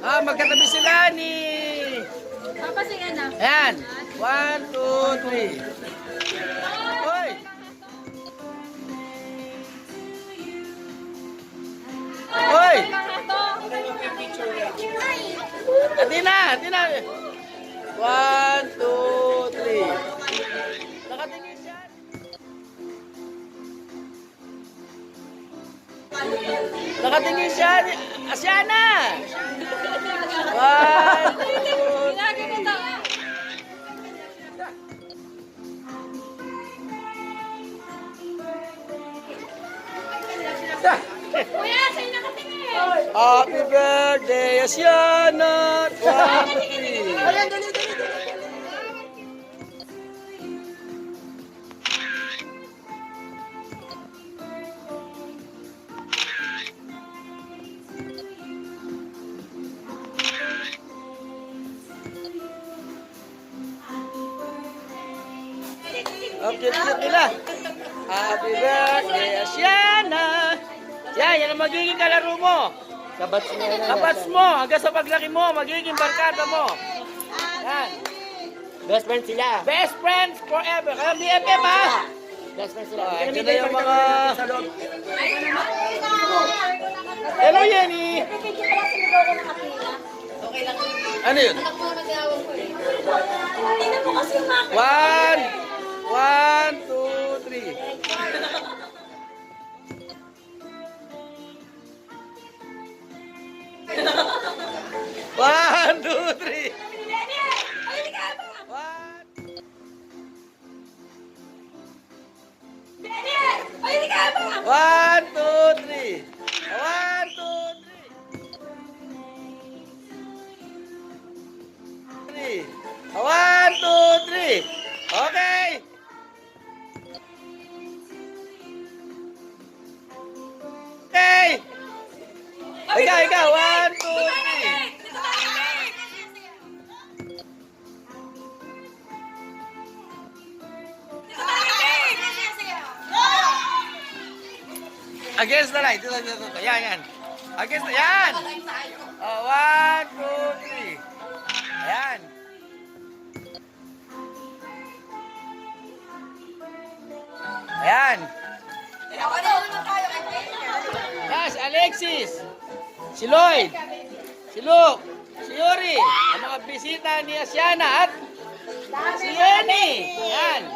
Magkatabi sila ni... Papasingan na. Ayan. 1, 2, 3. Hoy! Hoy! Atina! 1, 2, 3. Nakatingin siya. Nakatingin siya. Asiana! 1, 2, 3. Kuya, sa'yo nakatingin. Happy birthday, Asiana! 1, 2, 3. Ayan, dali. Okay, nila. Happy birthday, Asiana! Yan ang magiging kalaro mo. Kabats mo. Hanggang sa paglaki mo, magiging barkada mo. Yan. Best friend sila. Best friends forever. Kaya BFF ha? Best friend sila. Ito na yung mga... Hello, Yenny! Ano yun? Tingnan mo kasi yung mga 1, 2, 3. One, two, three. One, two, three. One, two, three. One, two, three. Okay. Okay. Ikaw. One, two, three. Against the light. Ito. Yan. Against the... Yan. Oh, 1, 2, 3. Ayan. Ayan. Yes, Alexis. Si Lloyd. Si Luke. Si Yuri. Ang mga bisita ni Asiana at si Yenny. Ayan.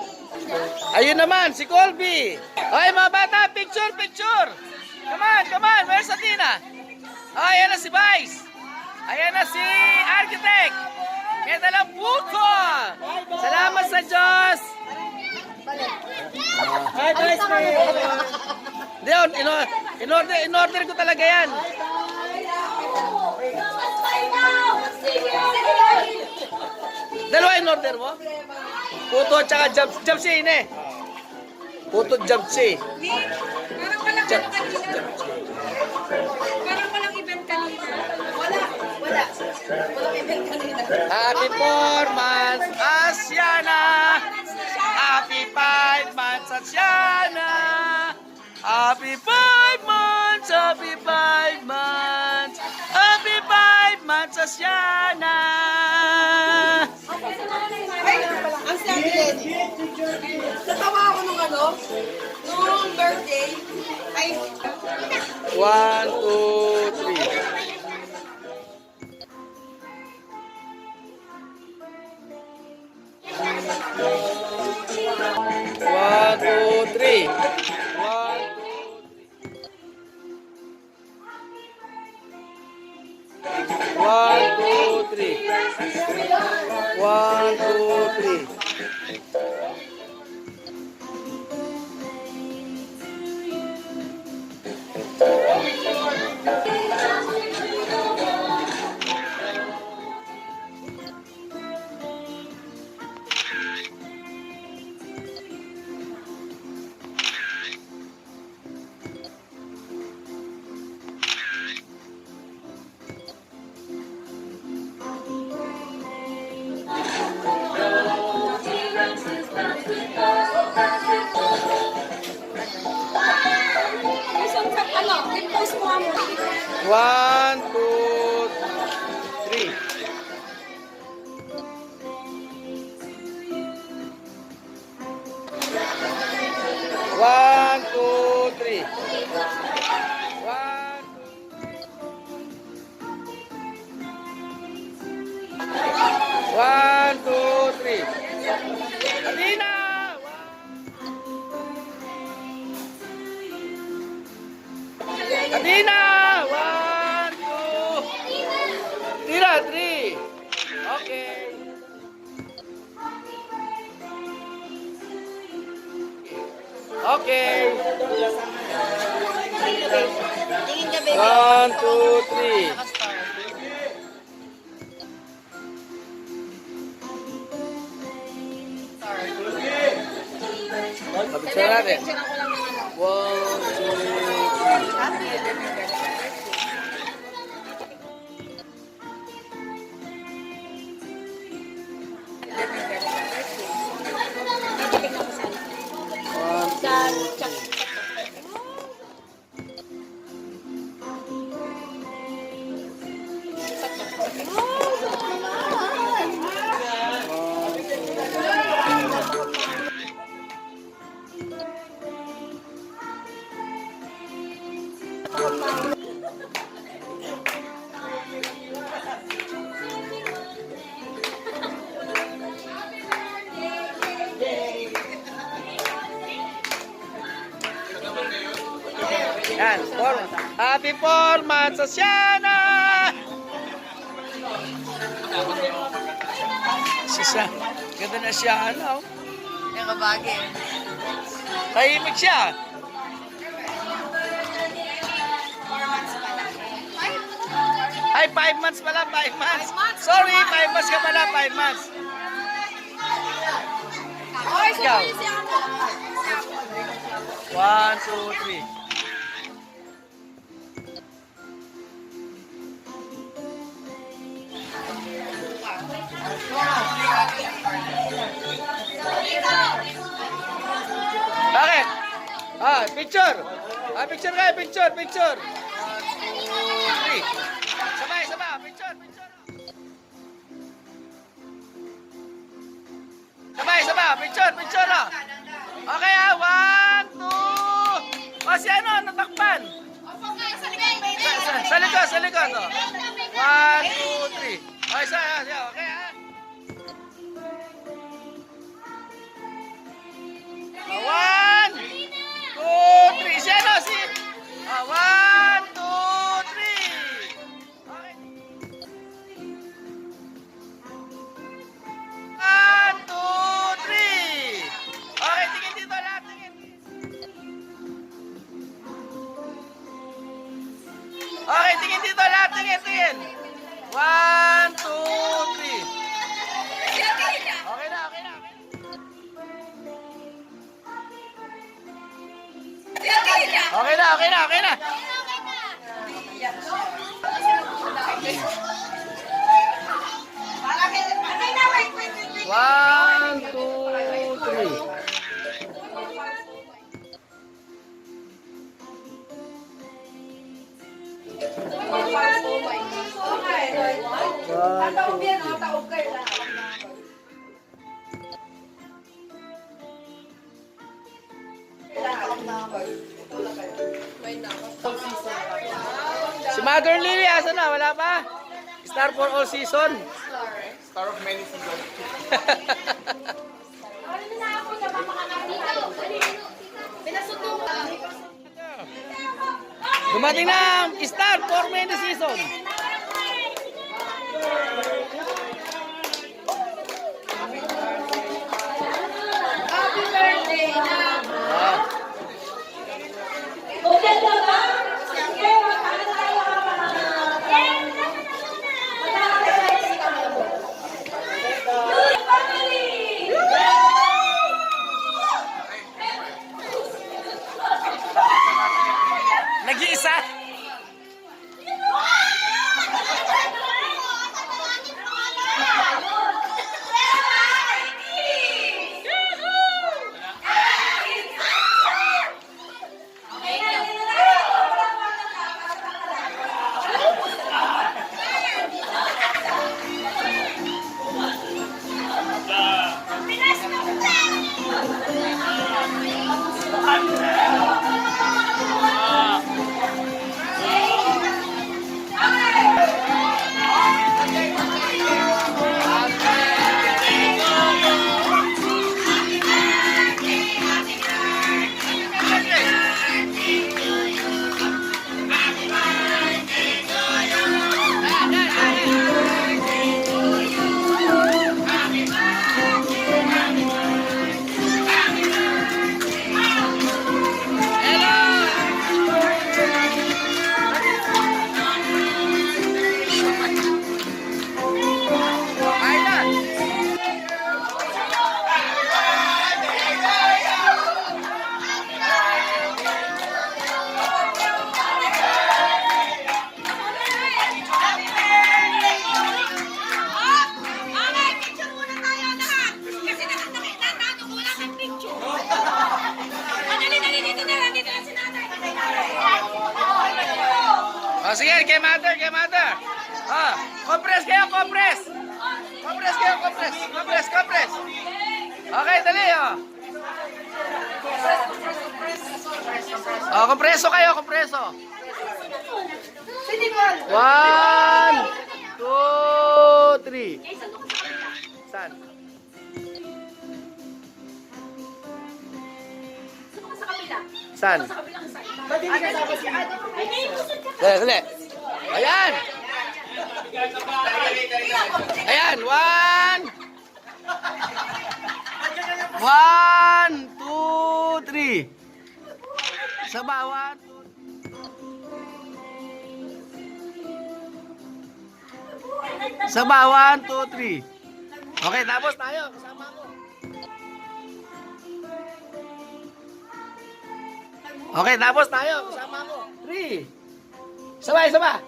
Ayun naman, si Colby. Okay, mga bata, picture. Come on. Where's Athena? Oh, ayan na si Vice. Ayan na si Architect. Kaya dalang puto. Salamat sa Diyos. Hi, guys. Leon, in order ko talaga yan. Dalawa in order mo? Puto at saka Jabsi, ne? Puto Jabsi. Parang walang event kanina. Parang walang event kanina. Wala. Walang event kanina. Happy 4 months, Asiana! Happy 5 months, Asiana! Happy 5 months, happy 5 months, happy 5 months, Asiana! Ang sabi natawa ako nung birthday. Ay, 1, 2, 3. One, two, three. One, two, three. One, two, three. Isang ano, i-post mo mo. 1, 2, three. Athena! Athena! One, two. Athena, three. Okay. Okay. Tingin ka, baby. One, two, three. Picture natin. One, two, three. One, yan, happy 4 months, Asiana! Sisa, ganda na siya, ano? Yung kabagi. Tahimik siya. Ay, 5 months pala, 5 months. Sorry, 5 months ka pala, 5 months. Oy, Ikaw. sumuli siya ako. 1, 2, 3. Bakit? Picture. Picture kayo, picture, picture. 1, 2, 3. Sabay, sabay, picture, picture. Sabay, sabay, picture, picture. Okay, 1, 2. Si ano, natakpan. Opo kayo sa likod, baby. Sa likod, sa likod. 1, 2, 3. Okay, okay, One, two, three. Si ano? Si... 1, 2, 3. Okay. 1, 2, 3. Okay, tingin dito lahat. Tingin. Okay, tingin dito lahat. Tingin, tingin. 1, 2, 3. Okay na, okay na. Okay na, okay na, okay na. One, two, three. Si Mother Lily, asa na? Wala pa? Star for all season. Star of many seasons. Dumating na ang star for many season. Happy birthday na. Ah. Okay na ba? Sige, magkano tayo Nag-iisa? kay mother. Ah, compress kayo, compress. Compress kayo, compress. Compress, compress. Okay, dali, oh. Oh, kompreso kayo, kompreso. 1, 2, 3. Saan? Saan? Dali, dali. Ayan. Ayan, 1, 2, 3. Sa bawat. Sa bawat, 1, 2, 3. Okay, tapos tayo. Kasama ko. Okay, tapos tayo. Kasama ko. 3. Sabay, sabay.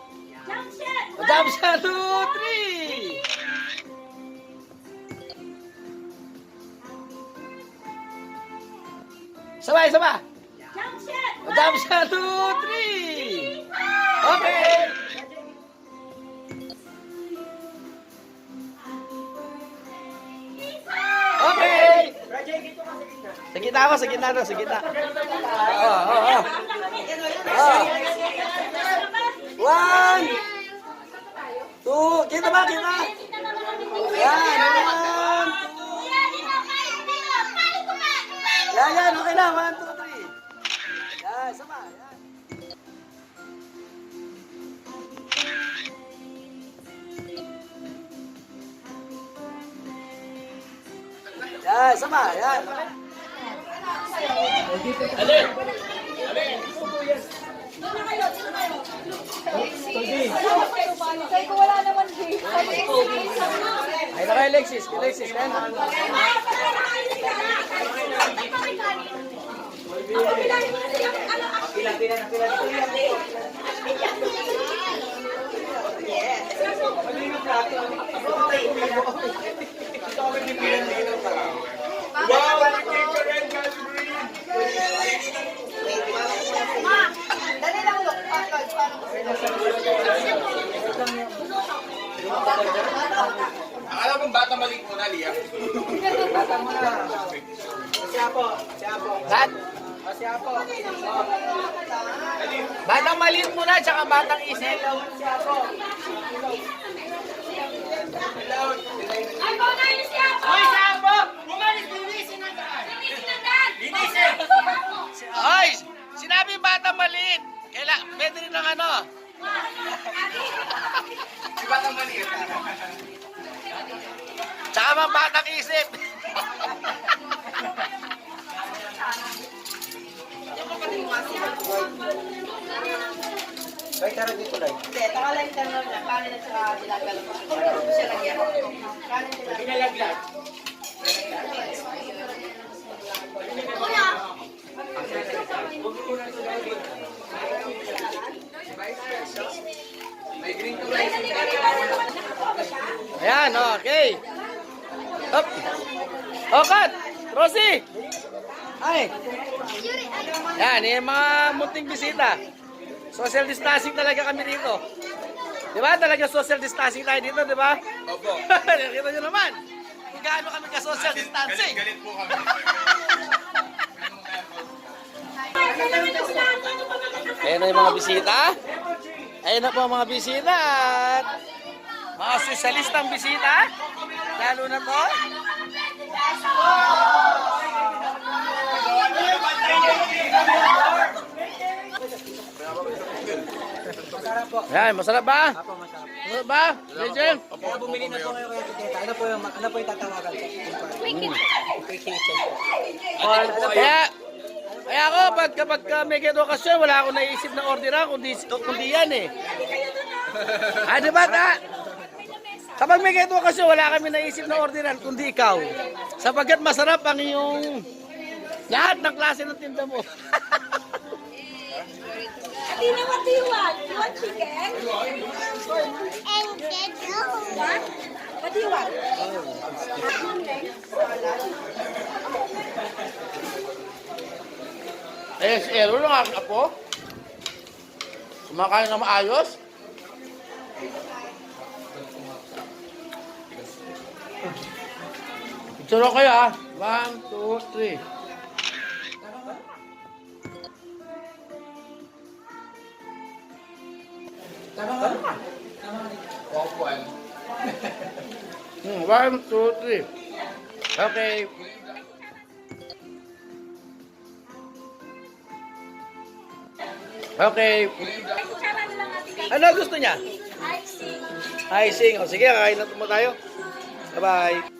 Jump shot. 2, 3. Sabay, sabay. Jump shot. 2, 3. Okay. Okay. Sa gitna ako, sa gitna doon, sa gitna. Oh. 1, 2, kita ba, kita? Yan, 1, 2. Yan, okay na, 1, 2, 3. Yan, sama, yan. Yan, sama, yan. Wala naman dito. Ay, na kay Alexis, yan. Dali lang, look. Akala kong bata malik mo na, Lia. Bat? Batang maliit muna, tsaka batang isip. Ay, paunahin siya po! Hoy, Sabo! Hoy, sinabi batang maliit. Pwede rin ng ano. Si bata maliit. Tsaka mga batang isip. Hindi, takalay ka na lang. Kanin at saka dilagala mo. Siya lang yan. Kanin dilagala. May green to rice. Ayan, okay. Up. Oh, cut. Rosie. Ay. Yan, yung mga munting bisita. Social distancing talaga kami dito. Di ba? Talaga social distancing tayo dito, di ba? Opo. Nakita nyo naman. Kung gaano kami ka-social distancing. Galit po kami. Ayan na yung mga bisita. Ayan na po ang mga bisita. At mga sosyalistang bisita. Lalo na to. Ayan, masarap ba? Masarap ba? Legend? Kaya bumili na po kayo kaya tita. Ano po yung tatawagan ko? Kaya ako, kapag may edukasyon, wala akong naisip na orderan, kundi yan eh. Ah, di ba ta? Kapag may edukasyon, wala kami naisip na orderan, kundi ikaw. Sapagkat masarap ang iyong lahat ng klase ng tinda mo. Tina, what do you want? You want chicken? What? What do you want? Eh, si Ero lang ang apo. Kumakain na maayos. Suro kayo ah. 1, 2, 3. Tama ka. Tama ka. 1, 2, 3. Okay. Okay. Kutsara na lang natin. Ano gusto niya? Icing. Icing. O sige, kakain na po tayo. Bye-bye.